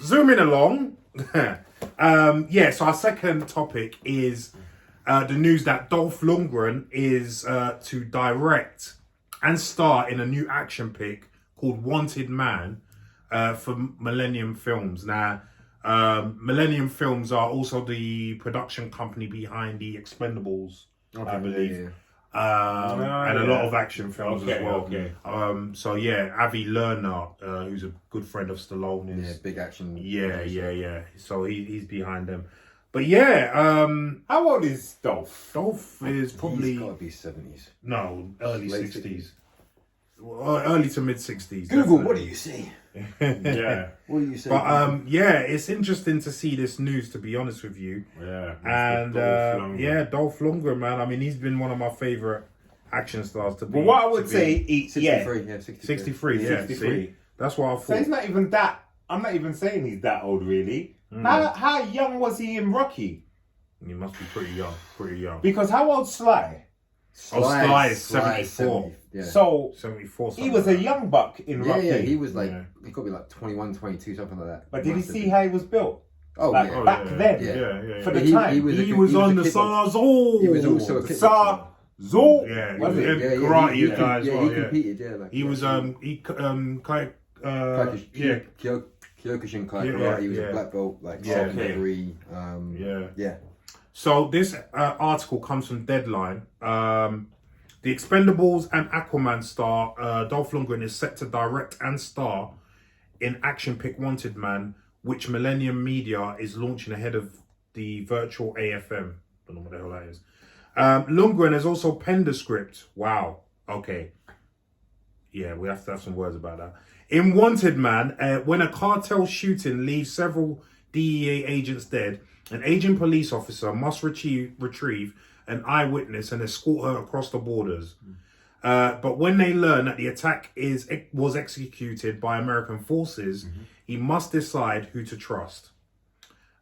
Zooming along, so our second topic is the news that Dolph Lundgren is to direct and star in a new action pic called Wanted Man for Millennium Films. Now, Millennium Films are also the production company behind the Expendables, I believe. And a lot of action films as well. Avi Lerner, who's a good friend of Stallone, is big action. Yeah. So he's behind them. But how old is Dolph? Dolph is probably He's got to be 70s. No, early 60s. Early to mid 60s. Google, definitely. what do you see? Yeah. What do you say? But it's interesting to see this news, to be honest with you. Yeah. And Dolph Lundgren, man. I mean, he's been one of my favorite action stars to be. But what I would say, 63, 63, yeah. 63. See? That's what I thought. So he's not even that. I'm not even saying he's that old, really. How young was he in Rocky? He must be pretty young. Because how old Sly? Sly is 74. Yeah. So 74. he was a young buck in Rocky. Yeah, he was like, he could be like 21, 22, something like that. But did you see how he was built? Oh, like, yeah. Back then. Yeah. For the time. He was on the Sarzol. He was also a Sarzol. Yeah, Was it? karate guy as well. He competed, he was Kyokushin karate. He was a black belt, referee. So this article comes from Deadline. The Expendables and Aquaman star Dolph Lundgren is set to direct and star in action pic Wanted Man, which Millennium Media is launching ahead of the virtual AFM. Don't know what the hell that is. Lundgren has also penned the script. Wow. Okay. Yeah, we have to have some words about that. In Wanted Man, when a cartel shooting leaves several DEA agents dead, an aging police officer must retrieve an eyewitness and escort her across the borders. But when they learn that the attack was executed by American forces, he must decide who to trust.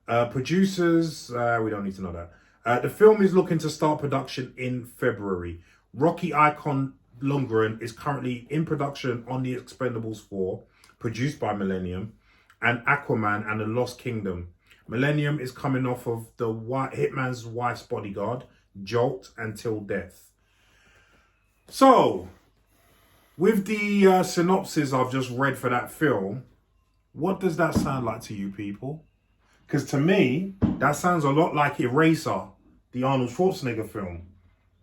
Producers, we don't need to know that. The film is looking to start production in February. Rocky icon Lundgren is currently in production on The Expendables 4, produced by Millennium, and Aquaman and the Lost Kingdom. Millennium is coming off of the Hitman's Wife's Bodyguard, Jolt, and Till Death. So, with the synopsis I've just read for that film, what does that sound like to you people? Because to me, that sounds a lot like Eraser, the Arnold Schwarzenegger film.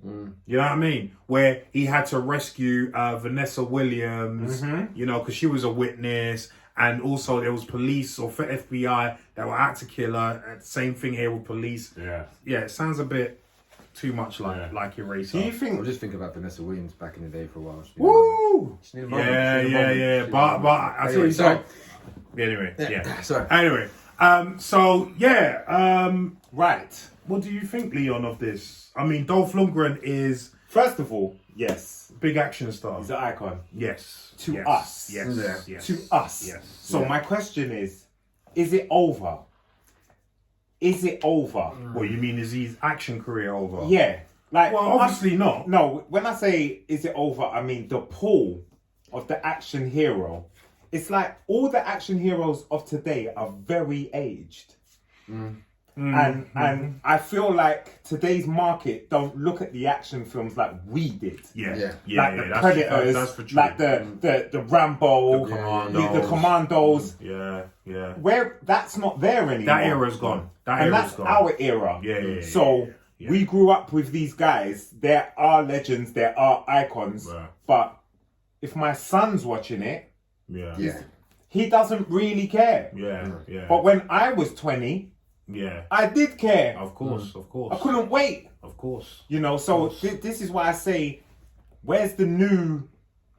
You know what I mean? Where he had to rescue Vanessa Williams, because she was a witness. And also there was police or FBI that were out to kill her. Same thing here with police. Yeah, it sounds a bit too much like Eraser. Do you think? I was just thinking about Vanessa Williams back in the day for a while. Woo! Yeah. But I see what you're saying. Anyway, Sorry. Anyway, right. What do you think, Leon, of this? I mean, Dolph Lundgren is... First of all, yes. Big action star. He's an icon. Yes. To us. Yes. To us. Yes. So my question is it over? Is it over? What, you mean, is his action career over? Yeah. Like, well, obviously not. No, when I say is it over, I mean the pull of the action hero. It's like all the action heroes of today are very aged. And I feel like today's market don't look at the action films like we did. The Predators, that's for true. Like the Rambo, the Commandos. Where that's not there anymore. That era's gone. That's our era. So we grew up with these guys. There are legends. There are icons. But if my son's watching it, he doesn't really care. But when I was 20. I did care. Of course. I couldn't wait. Of course. So this is why I say, where's the new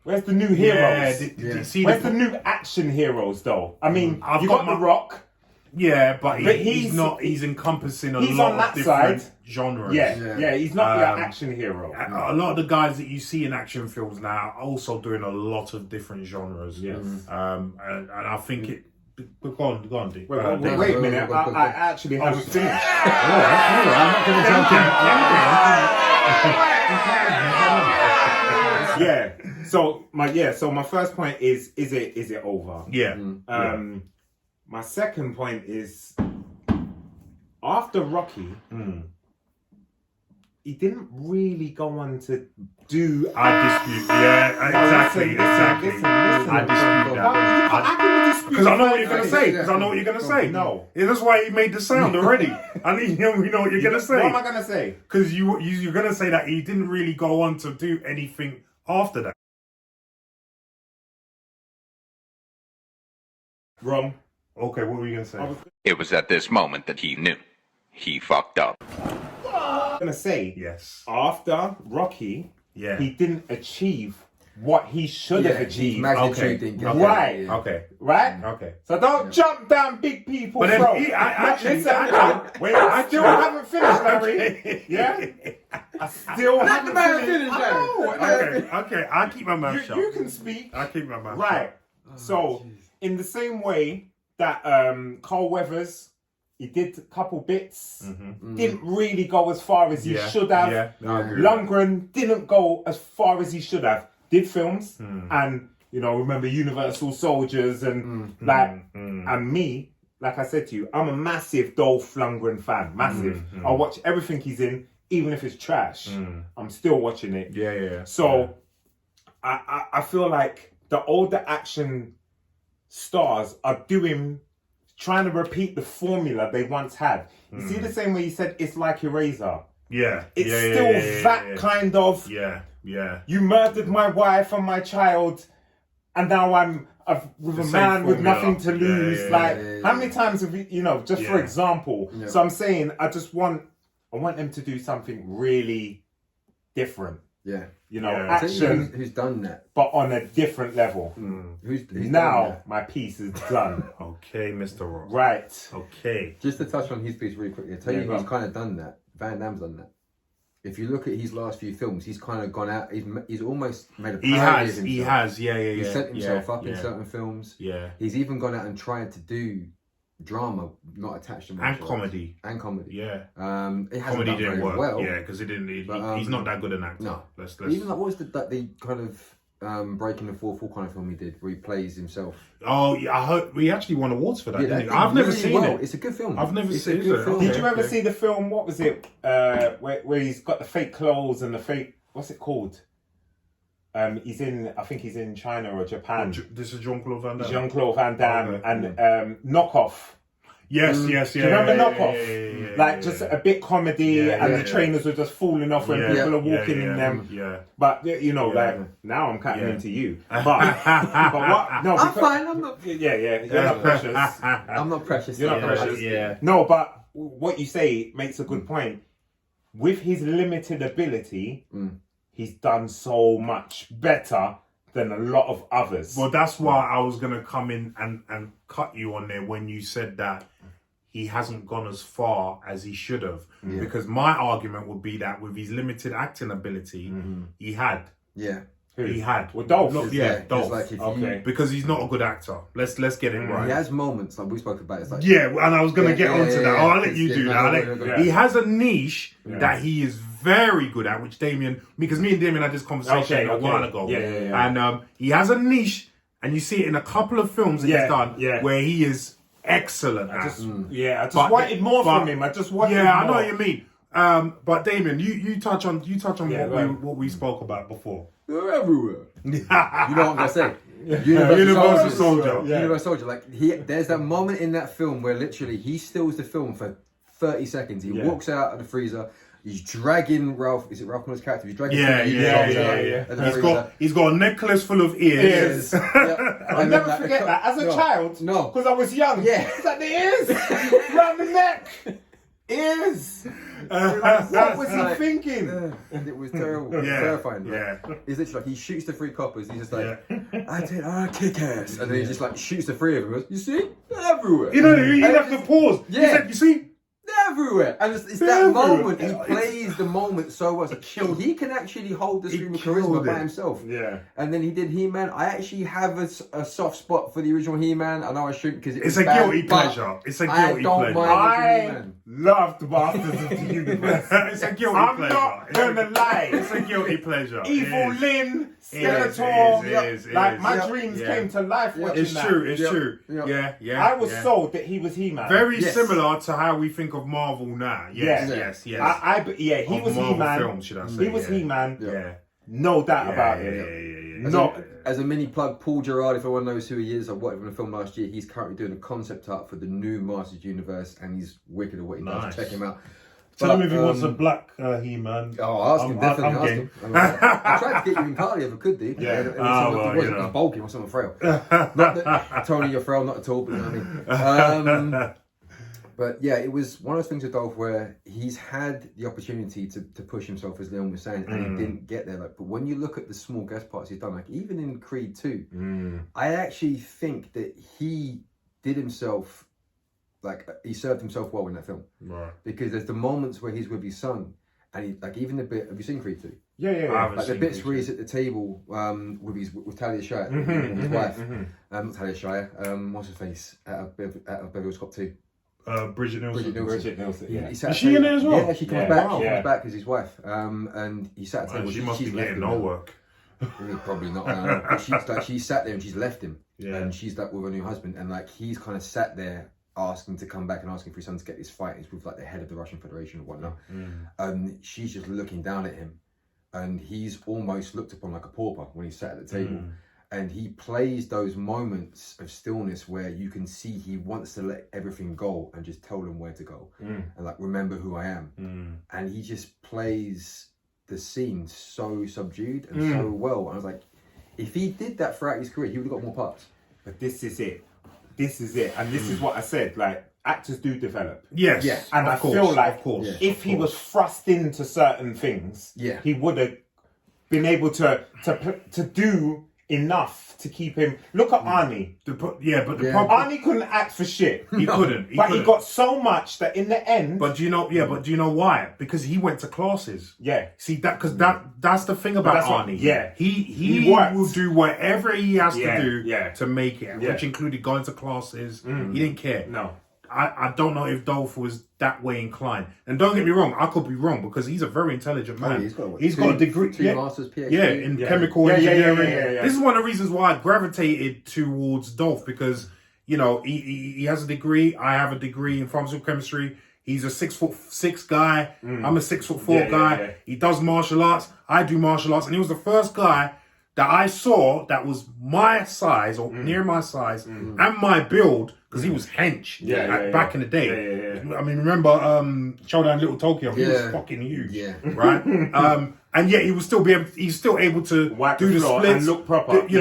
heroes? Where's the new action heroes though? I mean, you got The Rock. Yeah, but he's not. He's encompassing a lot of different genres. Yeah. He's not the action hero. A lot of the guys that you see in action films now are also doing a lot of different genres. Yes. And I think it. Go on, Dick. Wait a minute. I actually haven't finished. I'm not going to jump in. Yeah. So my first point is it over? Yeah. My second point is after Rocky, he didn't really go on to do. I dispute. Yeah, exactly. Listen. I dispute that. Because I know what you're gonna say. No. Yeah, that's why he made the sound already. I think you know what you're gonna say. What am I gonna say? Because you're gonna say that he didn't really go on to do anything after that. Wrong. Okay, what were you gonna say? It was at this moment that he knew. He fucked up. I'm gonna say Yes. after Rocky, Yeah. he didn't achieve what he should have achieved. Magnitude didn't get Right. there, yeah. Okay. Right? Okay. So don't jump down big people. But then throat. I Wait, I still haven't finished, Larry. Yeah? I still haven't finished. Okay. I'll keep my mouth shut. You can speak. I'll keep my mouth Right. shut. So, in the same way that Carl Weathers, he did a couple bits, didn't really go as far as he should have. Yeah. No, I agree. Lundgren didn't go as far as he should have. Did films and remember Universal Soldiers and and me, like I said to you, I'm a massive Dolph Lundgren fan. Massive. I watch everything he's in, even if it's trash. I'm still watching it. Yeah. So I feel like the older action stars are trying to repeat the formula they once had. You see the same way you said it's like Eraser. Yeah. It's still that kind of. Yeah. You murdered my wife and my child, and now I'm with a man with nothing to lose. How many times have you just for example? Yeah. So I'm saying I want them to do something really different. Yeah. Action. Who's done that? But on a different level. Who's now my piece is done. Okay, Mr. Rock. Right. Okay. Just to touch on his piece really quickly, I'll tell you who's kind of done that. Van Damme's done that. If you look at his last few films, he's kind of gone out. He's almost made a parody of himself. He has. Yeah. He set himself up in certain films. Yeah. He's even gone out and tried to do drama, not attached to martial arts. And comedy. Yeah. It hasn't comedy done didn't very work. well. Yeah, because he's not that good an actor. No. Let's Even like what was the kind of breaking the fourth wall kind of film he did, where he plays himself. Oh, yeah, I heard we actually won awards for that. Yeah, didn't I've never seen it. It's a good film. I've never seen it. Did you ever see the film? What was it? Where he's got the fake clothes and the fake. What's it called? I think he's in China or Japan. This is Jean-Claude Van Damme. Jean-Claude Van Damme and Knockoff. Yes. Do you remember Knockoff? Like just a bit comedy, and the trainers were just falling off when people are walking in them. Yeah. But now I'm cutting into you. But what? No, I'm fine. I'm not. Yeah. You're not precious. I'm not precious. You're not precious. Yeah. No, but what you say makes a good point. With his limited ability, he's done so much better than a lot of others. Well, that's why I was going to come in and cut you on there when you said that he hasn't gone as far as he should have. Because my argument would be that with his limited acting ability, he had. Yeah. He had. Well, Dolph. Dolph. Like because he's not a good actor. Let's get it right. He has moments like we spoke about. It's like and I was going to get onto that. I'll let you do that. He has a niche that he is very good at, which Damien, because me and Damien had this conversation a while ago. And he has a niche, and you see it in a couple of films that he's done where he is excellent. I just wanted more from him. I just wanted more. I know what you mean. But Damien, you touch on what we spoke about before. They're everywhere. You know what I'm gonna say? Universal Soldier. Universal Soldier. Like there's that moment in that film where literally he stills the film for 30 seconds. He walks out of the freezer. He's dragging Ralph. Is it Ralph Miller's character? He's dragging. He's got a necklace full of ears. I'll never forget that. As a child, because I was young. Yeah, it's like the ears around the neck. Ears. What was he thinking? And it was terrible, terrifying. He's literally like he shoots the 3 coppers. He's just like, I kick ass, and then he just like shoots the 3 of them. You see, they're everywhere. You didn't have to pause. Yeah, you see. Everywhere. everywhere. And it's that moment, he plays the moment so well. It's like, he can actually hold the screen with charisma by himself. Yeah. And then he did He-Man. I actually have a soft spot for the original He-Man. I know I shouldn't because it's a guilty pleasure. It's a guilty pleasure. I loved Masters of the Universe. It's a guilty I'm pleasure. not gonna lie. It's a guilty pleasure. Evil Lynn, Skeletor. My dreams came to life watching It's that. true. It's true. Yeah. I was sold that he was He-Man. Very similar to how we think of Marvel now. Yes. He was Marvel He-Man. films, should I say? He was He-Man. Yeah. No doubt about it. As a mini plug, Paul Gerard, if anyone knows who he is, I worked with him in a film last year. He's currently doing a concept art for the new Masters Universe, and he's wicked at what he does. Check him out. Tell him if he wants a black He-Man. Oh, ask him, definitely ask him. I tried to get you in Carly if I could, dude. Yeah. It wasn't bulky, it was something frail. Not that, Tony, you're frail, not at all, but you know what I mean. But yeah, it was one of those things with Dolph where he's had the opportunity to push himself, as Leon was saying, and he didn't get there. Like, but when you look at the small guest parts he's done, like even in Creed 2, I actually think that he did himself, like he served himself well in that film. Right. Because there's the moments where he's with his son, and he, like even the bit, have you seen Creed 2? Yeah. Like the bits where he's at the table with Talia Shire, his wife, not Talia Shire, what's her face, out of Beverly Hills Cop 2. Bridget Nielsen. Bridget Nielsen. Yeah. Is she in there as well? Yeah, she comes back. She comes back as his wife. And he sat at the table. She must be she's getting no work. Probably not. But she sat there and she's left him. Yeah. And she's like with her new husband, and like he's kind of sat there asking to come back and asking for his son to get this fight. He's with like the head of the Russian Federation and whatnot. And she's just looking down at him, and he's almost looked upon like a pauper when he's sat at the table. And he plays those moments of stillness where you can see he wants to let everything go and just tell them where to go. And like, remember who I am. And he just plays the scene so subdued and so well. And I was like, if he did that throughout his career, he would have got more parts. But this is it. And this is what I said, like, actors do develop. Yes. And I feel like if he was thrust into certain things, he would have been able to do enough to keep him. Look at Arnie. Arnie couldn't act for shit. He couldn't. He got so much that in the end. But do you know why? Because he went to classes. Yeah. See that because that's the thing about Arnie. He will do whatever he has to do to make it, which included going to classes. He didn't care. No. I don't know if Dolph was that way inclined. And don't get me wrong, I could be wrong because he's a very intelligent man. He's got a degree. Two masters, PhD. Yeah, in chemical engineering. Yeah. This is one of the reasons why I gravitated towards Dolph because, you know, he has a degree. I have a degree in pharmaceutical chemistry. He's a 6'6" guy. I'm a 6'4" guy. Yeah. He does martial arts. I do martial arts. And he was the first guy that I saw that was my size or near my size and my build, because he was hench back in the day. I mean, remember Showdown Little Tokyo? He was fucking huge, right? And yet he was still he's still able to do the splits and look proper, and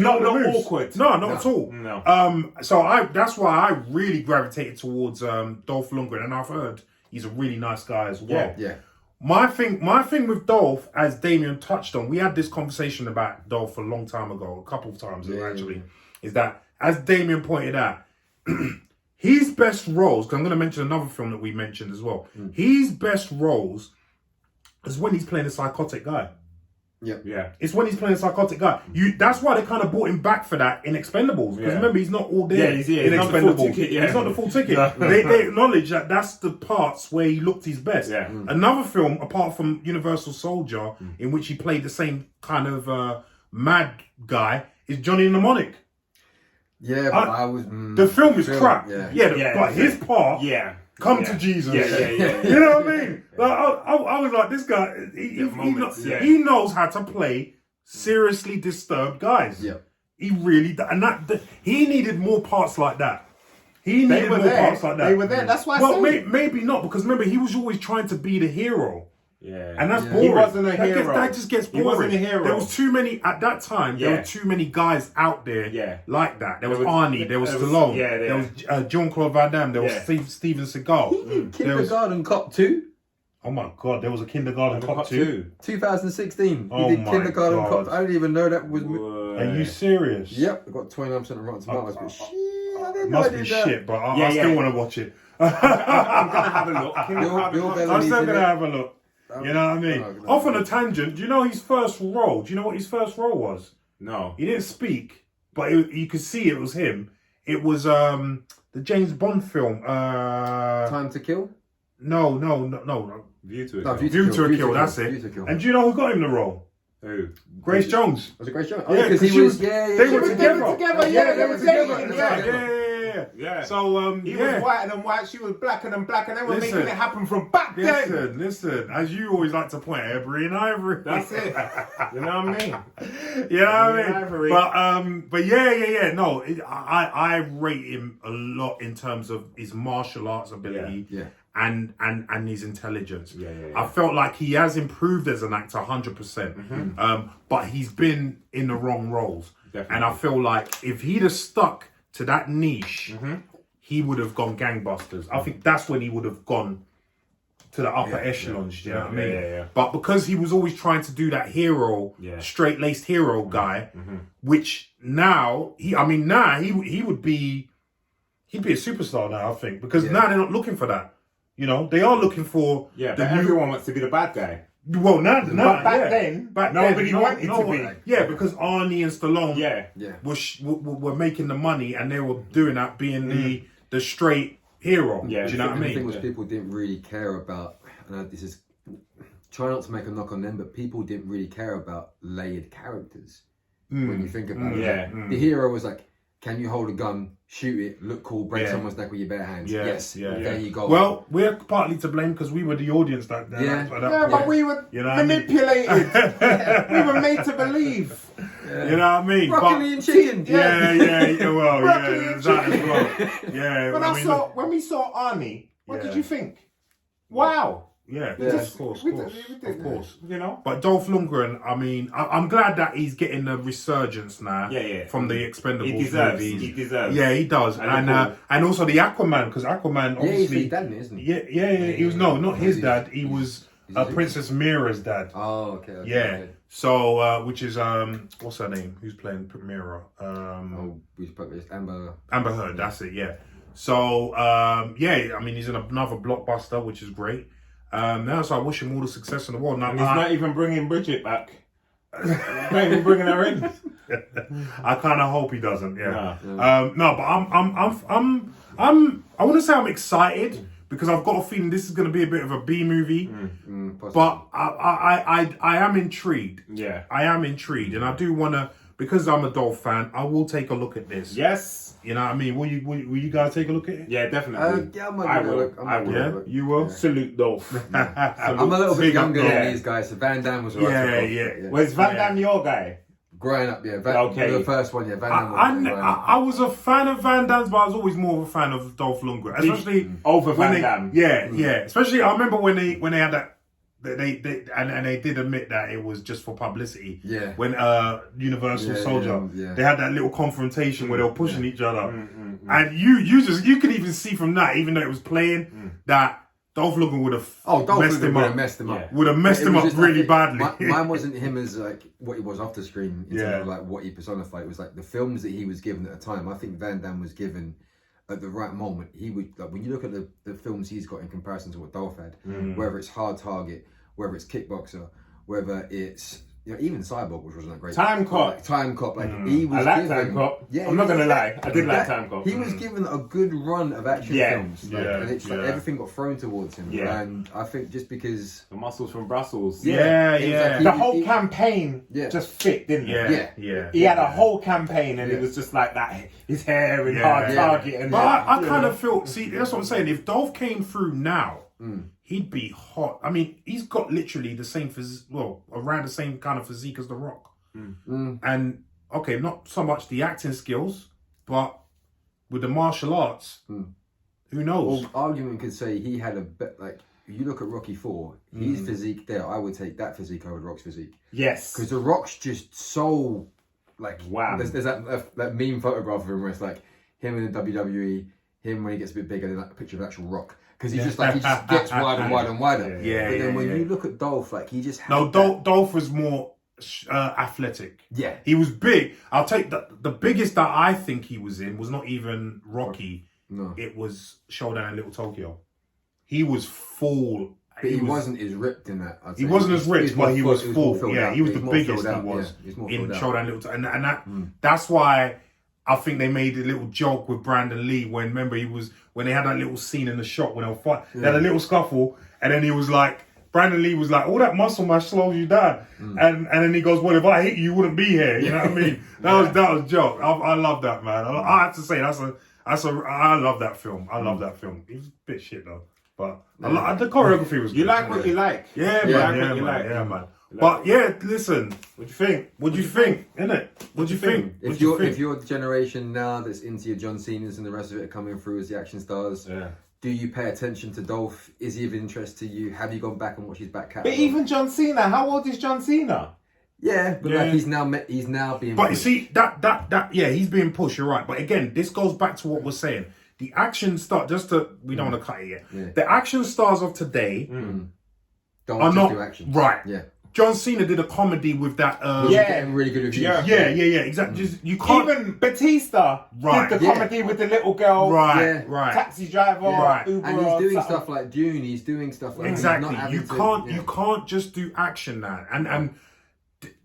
not awkward. No, not at all. No. So that's why I really gravitated towards Dolph Lundgren, and I've heard he's a really nice guy as well. Yeah. My thing with Dolph, as Damien touched on, we had this conversation about Dolph a long time ago, a couple of times actually, is that, as Damien pointed out, his best roles, because I'm going to mention another film that we mentioned as well, his best roles is when he's playing a psychotic guy. Yeah. It's when he's playing a psychotic guy. That's why they kind of brought him back for that in Expendables. Because remember, he's not all there in Expendables. He's not the full ticket. They acknowledge that that's the parts where he looked his best. Yeah. Another film, apart from Universal Soldier, in which he played the same kind of mad guy, is Johnny Mnemonic. Yeah, but I was... the film is crap. But his part... Come to Jesus. You know what I mean? Like, I was like, this guy, he knows how to play seriously disturbed guys. Yeah. He really, and he needed more parts like that. He needed more parts like that. They were there. That's why maybe not, because remember, he was always trying to be the hero. Yeah. And that's boring. He wasn't a hero. That just gets boring. He wasn't a hero. There was too many, at that time, there were too many guys out there like that. There was Arnie, there was Stallone, there was Jean-Claude Van Damme, there was Steven Seagal. He did Kindergarten Cop 2. Oh my God, there was a Kindergarten Cop 2. 2016. Oh he did my Kindergarten God. Cop. I didn't even know that was... Are you serious? Yep, I got 29% of Rotten Tomatoes, but shit, I didn't know Must I be did that. shit, but I still want to watch it. I'm gonna have a look. I'm still gonna have a look. You know what I mean? Off on a tangent. Do you know his first role? Do you know what his first role was? No. He didn't speak, but you could see it was him. It was the James Bond film. Time to Kill? No. View to a No, Kill. View to a Kill. That's it. And do you know who got him the role? Who? Grace Jones. Was it Grace Jones? Yeah, because he was. They were together. Yeah, they were together. together. Yeah. So he was whiter than white, she was blacker than black, and they were Listen. making it happen from back then. Listen. As you always like to point, Every and Ivory. That's it. You know what I mean? You know what I mean? Ivory. But yeah. No, I rate him a lot in terms of his martial arts ability. Yeah. And his intelligence. Yeah. I felt like he has improved as an actor 100%. But he's been in the wrong roles. Definitely. And I feel like if he'd have stuck to that niche, he would have gone gangbusters. I think that's when he would have gone to the upper echelons, you know what I mean? Yeah. But because he was always trying to do that hero, straight-laced hero guy, which now, he would be, he'd be a superstar now, I think, because now they're not looking for that. You know, they are looking for but everyone wants to be the bad guy. Well, now, but back then, nobody wanted to be. Yeah, because Arnie and Stallone were making the money, and they were doing that, being the straight hero. Yeah, do you know what I mean? The thing was, people didn't really care about, and this is, try not to make a knock on them, but people didn't really care about layered characters. When you think about it. The hero was like, can you hold a gun, shoot it, look cool, break someone's neck with your bare hands? Yes. There you go. Well, we're partly to blame because we were the audience that but we were manipulated. We were made to believe. You know what I mean? Broccoli and chicken. When we saw Arnie, what did you think? Wow. Yeah, of course. You know? But Dolph Lundgren, I mean, I'm glad that he's getting the resurgence now from the Expendables movies. He deserves. Yeah, he does. And also the Aquaman, because Aquaman, obviously... he's his dad, isn't he? Yeah. He was, not his dad. He was Princess Mira's dad. Oh, okay. Okay. So, which is, what's her name? Who's playing Mira? Amber Heard, that's it, yeah. So, I mean, he's in another blockbuster, which is great. Now, so I wish him all the success in the world. Now, and he's not even bringing Bridget back. Not even bringing her in. I kind of hope he doesn't. Yeah. No, but I want to say I'm excited because I've got a feeling this is going to be a bit of a B movie. But I am intrigued. Yeah. I am intrigued, and I do want to, because I'm a Dolph fan. I will take a look at this. Yes. You know what I mean? Will you guys take a look at it? Yeah, definitely. I will. Yeah, you will. Salute Dolph. I'm a little bit younger than these guys, so Van Damme was right. Yeah. Was Van Damme your guy? Growing up, the first one, Van Damme was I was a fan of Van Damme's, but I was always more of a fan of Dolph Lundgren, especially over Van Damme. Yeah. Especially, I remember when they had that. They did admit that it was just for publicity. Yeah. When Universal Soldier, they had that little confrontation where they were pushing each other, and you could even see from that, even though it was playing, that Dolph Lundgren would have messed him up. Would have messed him up really badly. Mine wasn't him as like what he was off the screen in terms of like what he personified. It was like the films that he was given at the time. I think Van Damme was given at the right moment. He would, like, when you look at the films he's got in comparison to what Dolph had, whether it's Hard Target, whether it's Kickboxer, whether it's even Cyborg, which wasn't that great. Time Cop, he was. I like Time Cop. Yeah, I'm not gonna lie, I did like Time Cop. He was given a good run of action films, and it's like everything got thrown towards him. And I think just because the muscles from Brussels, the whole campaign just fit, didn't it? Yeah. He had a whole campaign, and it was just like that. His hair and Hard Target, and but I kind of feel. See, that's what I'm saying. If Dolph came through now. He'd be hot. I mean, he's got literally the same around the same kind of physique as The Rock. And okay, not so much the acting skills, but with the martial arts, who knows? Well, argument could say he had a bit like. You look at Rocky 4, his physique there. I would take that physique over The Rock's physique. Yes, because The Rock's just so like wow. There's that meme photograph of him where it's like him in the WWE, him when he gets a bit bigger, than like a picture of actual Rock. Because he just gets wider and wider and wider. But then when you look at Dolph, like he just had Dolph was more athletic. Yeah, he was big. I'll take the biggest that I think he was in was not even Rocky. No. it was Showdown in Little Tokyo. He was full. But he wasn't as ripped in that. I'd say. He wasn't as ripped, but he was full. filled Yeah, out. he was the more biggest. filled He out. was Yeah, more in filled out. Showdown Little, and that's why I think they made a little joke with Brandon Lee when remember when they had that little scene in the shop when they were fighting. They had a little scuffle, and then he was like. Brandon Lee was like, all that muscle mass slows you down. And then he goes, well, if I hit you, you wouldn't be here. You know what I mean? That was a joke. I love that, man. I have to say, I love that film. I love that film. It was a bit shit, though. But the choreography was good. You like what you like. Yeah, man. But yeah, listen. What do you think? What do you think? Innit? What do you think? If you're the generation now that's into your John Cena's and the rest of it coming through as the action stars, do you pay attention to Dolph? Is he of interest to you? Have you gone back and watched his back catalogue? But even John Cena, how old is John Cena? Yeah, but like he's now being. But you pushed. see that he's being pushed. You're right. But again, this goes back to what we're saying. The action star. We don't want to cut it yet. Yeah. The action stars of today don't are just not do action. right. Yeah. John Cena did a comedy with that. Getting really good reviews. Yeah, exactly. Just, you can't. Even Batista did the comedy with the little girl. Right. Taxi driver. Uber, And he's doing stuff like Dune. He's doing stuff like Exactly. He's not You having to- you can't just do action now. And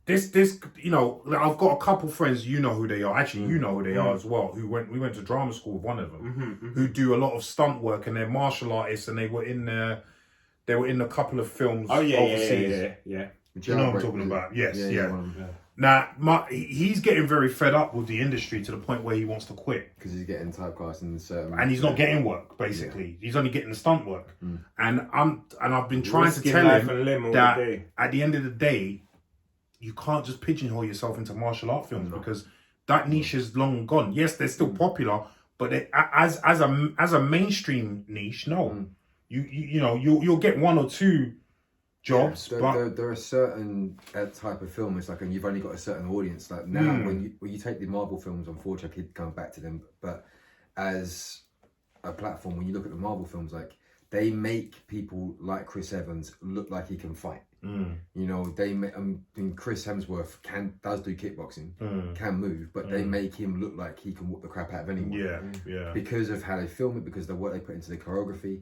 this you know, I've got a couple friends. You know who they are. Actually, you know who they are as well. We went to drama school with one of them. Who do a lot of stunt work, and they're martial artists, and they were in a couple of films overseas. Yeah. You know what I'm talking about? Yes, yeah. Yeah. Now, he's getting very fed up with the industry to the point where he wants to quit. Because he's getting typecast in certain... And he's not getting work, basically. He's only getting the stunt work. And I've been trying to Risking tell life him and limb all that day. at the end of the day, you can't just pigeonhole yourself into martial art films because that niche is long gone. Yes, they're still popular, but as a mainstream niche, no. You'll get one or two jobs, but there are certain type of film. It's like, and you've only got a certain audience. Like now, when you take the Marvel films, unfortunately, I keep coming back to them. But as a platform, when you look at the Marvel films, like they make people like Chris Evans look like he can fight. You know, they make Chris Hemsworth does do kickboxing, can move, but they make him look like he can whoop the crap out of anyone. Yeah. Because of how they film it, because of the work they put into the choreography.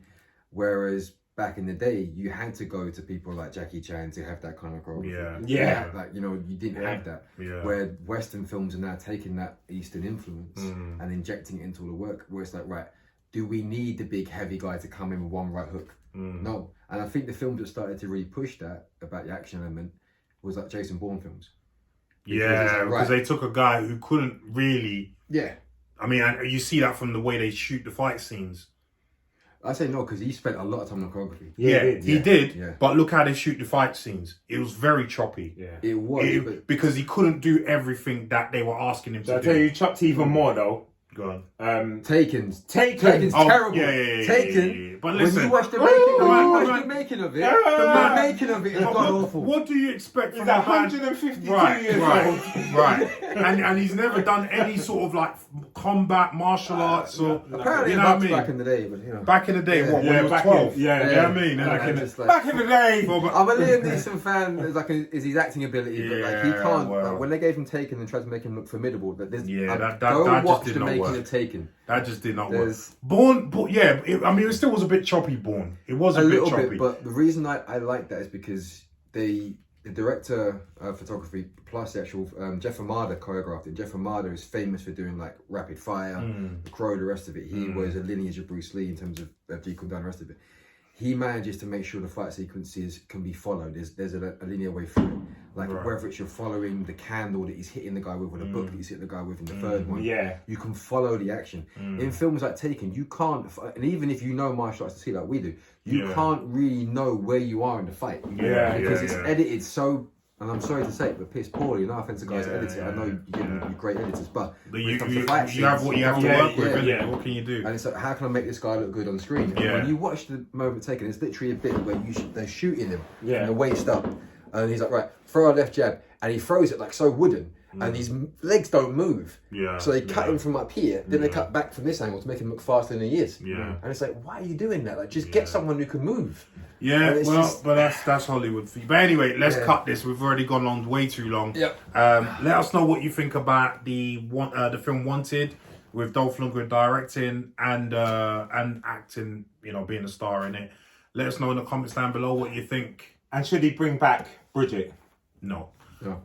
Whereas back in the day, you had to go to people like Jackie Chan to have that kind of choreography. Yeah. Like, you know, you didn't have that. Yeah. Where Western films are now taking that Eastern influence and injecting it into all the work, where it's like, right, do we need the big heavy guy to come in with one right hook? No. And I think the films that started to really push that about the action element was like Jason Bourne films. Because they took a guy who couldn't really... Yeah. I mean, you see that from the way they shoot the fight scenes. I say no, because he spent a lot of time on choreography. He did. Yeah. But look how they shoot the fight scenes. It was very choppy. Yeah. It was. Because he couldn't do everything that they were asking him to do. I tell you, chopped even more though. Go on. Taken's Taken. terrible. Yeah. Taken. But listen, when you watch the making of it, the making of it is god awful. What do you expect from He's a man? 152 years old. Right. And he's never done any sort of like combat, martial arts, or Apparently, you know what I mean? back in the day, but you know. Back in the day, when he was back 12? in- You know what I mean? Back in the day. I'm a Liam Neeson fan. Is his acting ability, but like he can't. well. When they gave him Taken and tried to make him look formidable, that there's that go just watch did the not making work. of Taken. That just did not work. There's- Born, it still was a bit choppy. Born, it was a bit little choppy. bit, but the reason I like that is because the director of photography plus the actual Jeff Amada choreographed it. Jeff Amada is famous for doing like Rapid Fire, The Crow, the rest of it. He was a lineage of Bruce Lee in terms of Jeet Kune Do and the rest of it. He manages to make sure the fight sequences can be followed. There's a linear way through it. Like whether it's you're following the candle that he's hitting the guy with, or the book that he's hitting the guy with in the third one. Yeah. You can follow the action. In films like Taken, you can't, and even if you know martial arts to see like we do, you can't really know where you are in the fight. Because it's edited so, and I'm sorry to say it, but piss poorly. No offense to guys that edit it. I know you're great editors, but you have what you have to work with, innit? What can you do? and it's like, how can I make this guy look good on screen? And when you watch the moment Taken, it's literally a bit where they're shooting him from the waist up, and he's like, right, throw a left jab, and he throws it like so wooden, and his legs don't move. So they cut him from up here, then they cut back from this angle to make him look faster than he is. And it's like, why are you doing that? Like, just get someone who can move. But that's Hollywood for you. But anyway, let's cut this. We've already gone on way too long. Yep. Let us know what you think about the film Wanted. with Dolph Lundgren directing and acting, you know, being a star in it. Let us know in the comments down below what you think. And should he bring back Bridget? No. No.